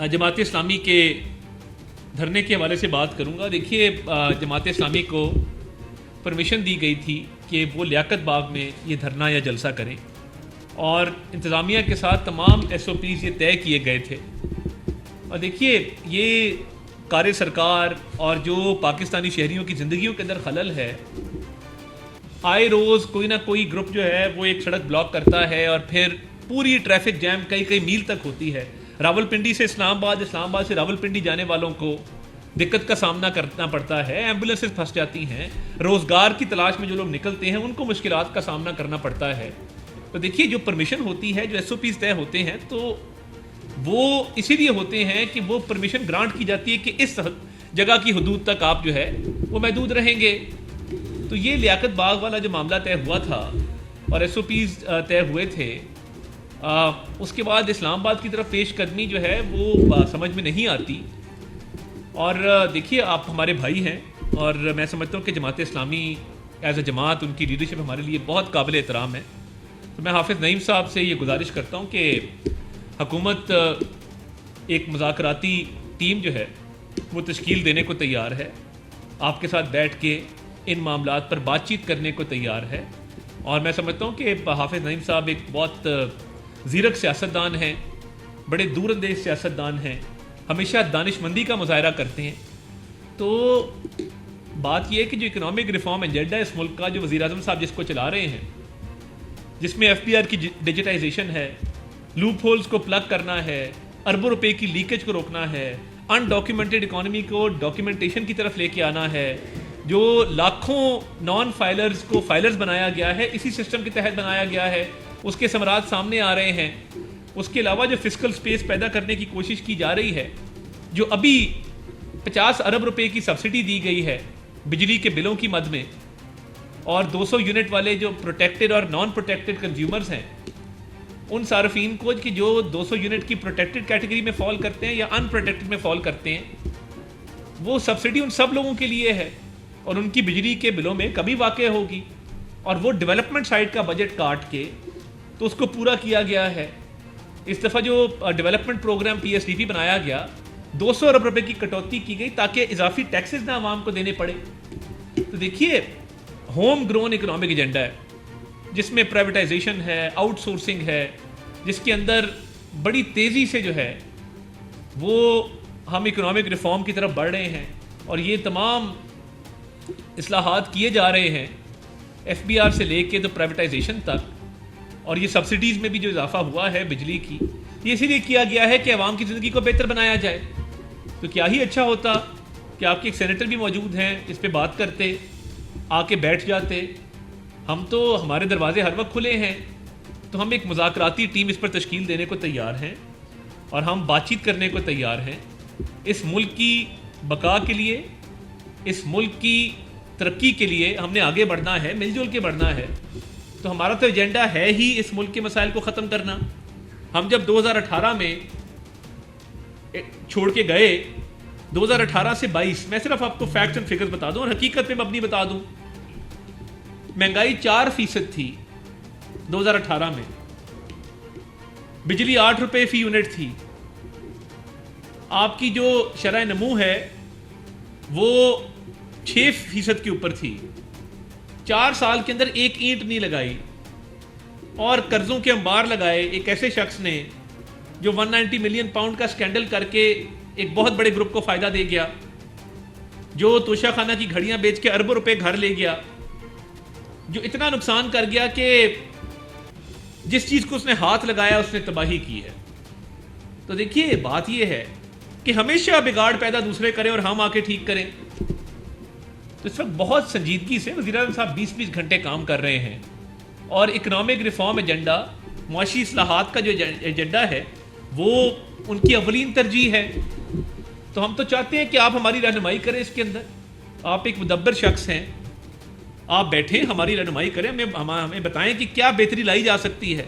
जमात इस्लामी के धरने के हवाले से बात करूँगा। देखिए, जमात इस्लामी को परमिशन दी गई थी कि वो लियाकत बाग में ये धरना या जलसा करें, और इंतज़ामिया के साथ तमाम SOPs ये तय किए गए थे। और देखिए, ये कार सरकार और जो पाकिस्तानी शहरियों की ज़िंदगियों के अंदर खलल है, आए रोज़ कोई ना कोई ग्रुप जो है वो एक सड़क ब्लॉक करता है और फिर पूरी ट्रैफिक जैम कई कई मील तक होती है। रावलपिंडी से इस्लामाबाद, इस्लामाबाद से रावलपिंडी जाने वालों को दिक्कत का सामना करना पड़ता है, एम्बुलेंसेस फंस जाती हैं, रोज़गार की तलाश में जो लोग निकलते हैं उनको मुश्किलात का सामना करना पड़ता है। तो देखिए, जो परमिशन होती है, जो SOPs तय होते हैं, तो वो इसीलिए होते हैं कि वो परमिशन ग्रांट की जाती है कि इस जगह की हदूद तक आप जो है वो महदूद रहेंगे। तो ये लियाकत बाग वाला जो मामला तय हुआ था और SOPs तय हुए थे, उसके बाद इस्लामाबाद की तरफ पेश कदमी जो है वो समझ में नहीं आती। और देखिए, आप हमारे भाई हैं और मैं समझता हूँ कि जमात इस्लामी एज अ जमात, उनकी लीडरशिप हमारे लिए बहुत काबिल एहतराम है। तो मैं हाफिज़ नईम साहब से ये गुजारिश करता हूँ कि हुकूमत एक मुज़ाकराती टीम जो है वो तश्कील देने को तैयार है, आपके साथ बैठ के इन मामलात पर बातचीत करने को तैयार है। और मैं समझता हूँ कि हाफिज़ नईम साहब एक बहुत ज़ीरक सियासतदान हैं, बड़े दूरअंदेज सियासतदान हैं, हमेशा दानिशमंदी का मुजाहरा करते हैं। तो बात यह है कि जो इकनॉमिक रिफॉर्म एजेंडा इस मुल्क का, जो वज़ीर आज़म साहब जिसको चला रहे हैं, जिसमें FBR की डिजिटाइजेशन है, लूप होल्स को प्लग करना है, अरबों रुपए की लीकेज को रोकना है, अनडॉक्यूमेंटेड इकॉनमी को डॉक्यूमेंटेशन की तरफ लेके आना है, जो लाखों नॉन फाइलर्स को फाइलर्स बनाया गया है, इसी सिस्टम के तहत बनाया गया है, उसके समरात सामने आ रहे हैं। उसके अलावा जो फिस्कल स्पेस पैदा करने की कोशिश की जा रही है, जो अभी 50 अरब रुपए की सब्सिडी दी गई है बिजली के बिलों की मद में, और 200 यूनिट वाले जो प्रोटेक्टेड और नॉन प्रोटेक्टेड कंज्यूमर्स हैं, उन सार्फिन को कि जो 200 यूनिट की प्रोटेक्टेड कैटेगरी में फॉल करते हैं या अनप्रोटेक्टेड में फॉल करते हैं, वो सब्सिडी उन सब लोगों के लिए है और उनकी बिजली के बिलों में कभी वाक़ होगी। और वो डेवलपमेंट साइड का बजट काट के तो उसको पूरा किया गया है। इस दफ़ा जो डेवलपमेंट प्रोग्राम PSDP बनाया गया, 200 अरब रुपए की कटौती की गई ताकि इजाफी टैक्सेस ना आवाम को देने पड़े। तो देखिए, होम ग्रोन इकोनॉमिक एजेंडा है जिसमें प्राइवेटाइजेशन है, आउटसोर्सिंग है, जिसके अंदर बड़ी तेज़ी से जो है वो हम इकोनॉमिक रिफॉर्म की तरफ बढ़ रहे हैं और ये तमाम इस्लाहात किए जा रहे हैं, FBR से लेके तो प्राइवेटाइजेशन तक। और ये सब्सिडीज़ में भी जो इजाफा हुआ है बिजली की, ये इसीलिए किया गया है कि आवाम की ज़िंदगी को बेहतर बनाया जाए। तो क्या ही अच्छा होता कि आपके एक सेनेटर भी मौजूद हैं, इस पर बात करते, आके बैठ जाते। हम तो, हमारे दरवाजे हर वक्त खुले हैं। तो हम एक मुज़ाकराती टीम इस पर तश्कील देने को तैयार हैं और हम बातचीत करने को तैयार हैं। इस मुल्क की बका के लिए, इस मुल्क की तरक्की के लिए हमने आगे बढ़ना है, मिलजुल के बढ़ना है। तो हमारा तो एजेंडा है ही इस मुल्क के मसाइल को ख़त्म करना। हम जब 2018 में छोड़ के गए, 2018 से 22, मैं सिर्फ आपको फैक्ट्स एंड फिगर्स बता दूं और हकीकत पे मबनी बता दूं, महंगाई 4% थी 2018 में, बिजली 8 रुपए फी यूनिट थी, आपकी जो शरह नमू है वो 6% के ऊपर थी, 4 साल के अंदर एक ईंट नहीं लगाई और कर्जों के अंबार लगाए एक ऐसे शख्स ने जो 190 मिलियन पाउंड का स्कैंडल करके एक बहुत बड़े ग्रुप को फ़ायदा दे गया, जो तोशाखाना की घड़ियां बेच के अरबों रुपए घर ले गया, जो इतना नुकसान कर गया कि जिस चीज़ को उसने हाथ लगाया उसने तबाही की है। तो देखिए, बात यह है कि हमेशा बिगाड़ पैदा दूसरे करें और हम आके ठीक करें। तो इस वक्त बहुत संजीदगी से वज़ीर आज़म साहब 20-20 घंटे काम कर रहे हैं और इकनॉमिक रिफॉर्म एजेंडा, मुआशी इस्लाहात का जो एजेंडा है वो उनकी अवलीन तरजीह है। तो हम तो चाहते हैं कि आप हमारी रहनुमाई करें इसके अंदर। आप एक मुदब्बर शख्स हैं, आप बैठें, हमारी रहनुमाई करें, हमें बताएं कि क्या बेहतरी लाई जा सकती है।